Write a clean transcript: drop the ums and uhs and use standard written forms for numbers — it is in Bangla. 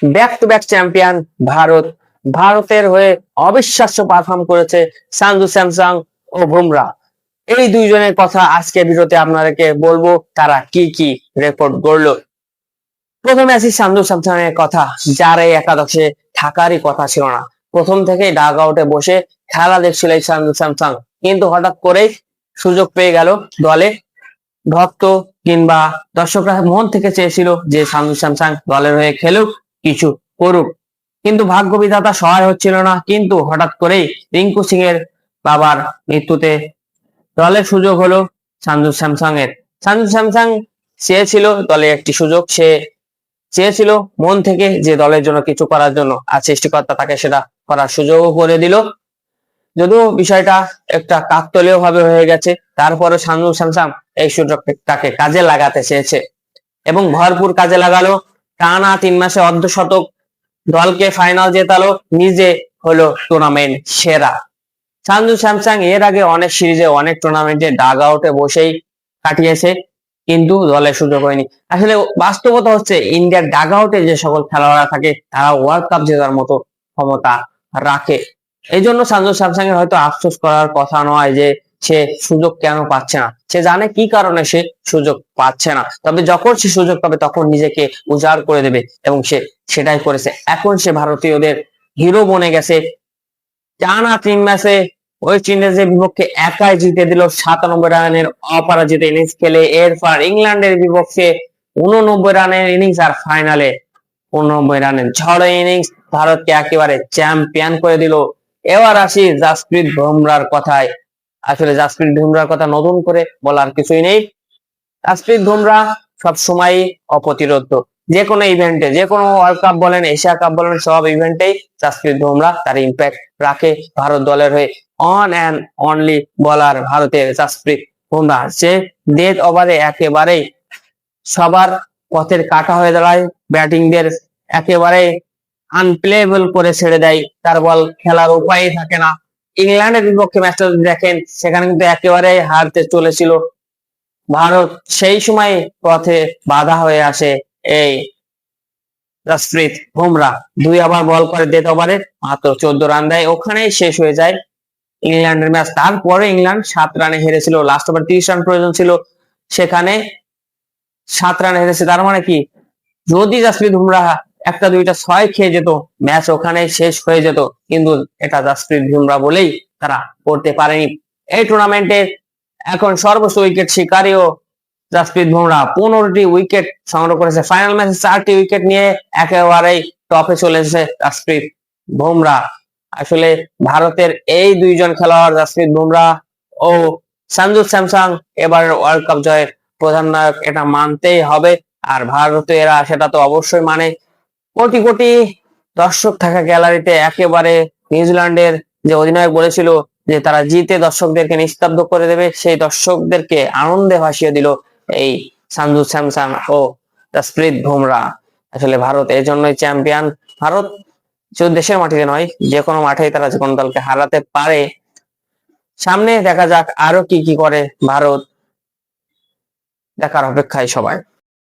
Back to back champion Bharat. ভারতের হয়ে অবিশ্বাস্য পারফর্ম করেছে সঞ্জু স্যামসং ও বুমরা। এই দুইজনের কথা আজকে ভিডিওতে আপনাদেরকে বলবো, তারা কি কি রেকর্ড গড়লো। প্রথমে আসি সঞ্জু স্যামসং এর কথা, যার এই একাদশে থাকারই কথা ছিল না। প্রথম থেকেই ডাগ আউটে বসে খেলা দেখছিল এই সঞ্জু স্যামসং, কিন্তু হঠাৎ করেই সুযোগ পেয়ে গেল দলে। ভক্ত কিংবা দর্শকরা মন থেকে চেয়েছিল যে সঞ্জু স্যামসং দলের হয়ে খেলুক, কিছু করুক, কিন্তু ভাগ্য বিধাতা সহায় হচ্ছিল না। কিন্তু হঠাৎ করেই রিঙ্কু সিং এর বাবার মৃত্যুতে দলের সুযোগ হলো সঞ্জু স্যামসং এর। সঞ্জু স্যামসং চেয়েছিল দলে একটি সুযোগ, সে চেয়েছিল মন থেকে যে দলের জন্য কিছু করার জন্য, আর সৃষ্টিকর্তা তাকে সেটা করার সুযোগও করে দিল। যদিও বিষয়টা একটা কাকতালীয় ভাবে হয়ে গেছে, তারপরে সঞ্জু স্যামসং এই সুযোগটাকে কাজে লাগাতে চেয়েছে এবং ভরপুর কাজে লাগালো। টানা 3 মাসে অর্ধশতক, দলকে ফাইনাল জেতালো, নিজে হলো টুর্নামেন্ট সেরা। সঞ্জু স্যামসং এর আগে অনেক সিরিজে অনেক টুর্নামেন্টে ডাগ আউটে বসেই কাটিয়েছে, কিন্তু দলে সুযোগ হয়নি। আসলে বাস্তবতা হচ্ছে ইন্ডিয়ার ডাগ আউটে যে সকল খেলোয়াড়রা থাকে তারা ওয়ার্ল্ড কাপ জেতার মতো ক্ষমতা রাখে। এই জন্য সঞ্জু স্যামসং এর হয়তো আফসোস করার কথা নয় যে সে সুযোগ কেন পাচ্ছে না, সে জানে কি কারণে সে সুযোগ পাচ্ছে না। তবে যখন সে সুযোগ পাবে তখন নিজেকে উজাড় করে দেবে এবং সে সেটাই করেছে। এখন সে ভারতীয়দের হিরো বনে গেছে। টানা 3 ম্যাচে ওয়েস্ট ইন্ডিজের বিপক্ষে একাই জিতে দিল 97 রানের অপরাজিত ইনিংস খেলে। এরপর ইংল্যান্ডের বিপক্ষে 89 রানের ইনিংস, আর ফাইনালে 89 রানের ঝড় ইনিংস ভারতকে একেবারে চ্যাম্পিয়ন করে দিল। এবার আসি জাসপ্রীত বুমরার কথায়। আসলে জাসপ্রীত বুমরার কথা নতুন করে বলার কিছুই নেই। জাসপ্রীত বুমরা সবসময় অপ্রতিরোধ্য, যে কোনো ইভেন্টে, যে কোনো ওয়ার্ল্ড কাপ বলেন, এশিয়া কাপ বলেন, সব ইভেন্টেই জাসপ্রীত বুমরা তার ইম্প্যাক্ট রাখে ভারত দলের হয়ে। অন অ্যান্ড অনলি বলার ভারতের জাসপ্রীত বুমরা, সে ডেথ ওভারে একেবারে সবার পথের কাটা হয়ে দাঁড়ায়, ব্যাটিংদের একেবারে আনপ্লেয়েবল করে ছেড়ে দেয়, তার বল খেলার উপায়ই থাকে না। ইংল্যান্ডের বিপক্ষে ম্যাচটা দেখেন, সেখানে কিন্তু একেবারে হারতে চলেছিল ভারত, সেই সময় পথে বাধা হয়ে আসে এই জাসপ্রীত বুমরা। 2 ওভার বল করে ডেথ ওভারে মাত্র 14 রান দেয়, ওখানেই শেষ হয়ে যায় ইংল্যান্ডের ম্যাচ। তারপরে ইংল্যান্ড 7 রানে হেরেছিল, লাস্ট ওভার 30 রান প্রয়োজন ছিল, সেখানে 7 রানে হেরেছে। তার মানে কি, যদি জাসপ্রীত বুমরা একটা দুইটা 6 খেয়ে যেত, ম্যাচ ওখানে শেষ হয়ে যেত, কিন্তু এটা জাসপ্রীত বুমরা বলেই তারা করতে পারেনি। এই টুর্নামেন্টে এখন সর্বোচ্চ উইকেট শিকারীও জাসপ্রীত বুমরা, 15টি উইকেট সংগ্রহ করেছে। ফাইনাল ম্যাচে 4টি উইকেট নিয়ে একেবারেই টপে চলেছে জাসপ্রীত বুমরা। আসলে ভারতের এই দুইজন খেলোয়াড় জাসপ্রীত বুমরা ও সঞ্জু স্যামসং এবার ওয়ার্ল্ড কাপ জয়ের প্রধান নায়ক, এটা মানতেই হবে। আর ভারতীয়রা সেটা তো অবশ্যই মানে। কোটি কোটি দর্শক থাকা গ্যালারিতে একেবারে নিউজিল্যান্ডের যে অধিনায়ক বলেছিল যে তারা জিতে দর্শকদেরকে নিস্তব্ধ করে দেবে, সেই দর্শকদেরকে আনন্দে ভাসিয়ে দিল এই সঞ্জু স্যামসং ও জাসপ্রীত বুমরা। আসলে ভারত এই জন্যই চ্যাম্পিয়ন। ভারত শুধু দেশের মাটিতে নয়, যে কোনো মাঠেই তারা যে কোনো দলকে হারাতে পারে। সামনে দেখা যাক আরো কি কি করে ভারত, দেখার অপেক্ষায় সবাই।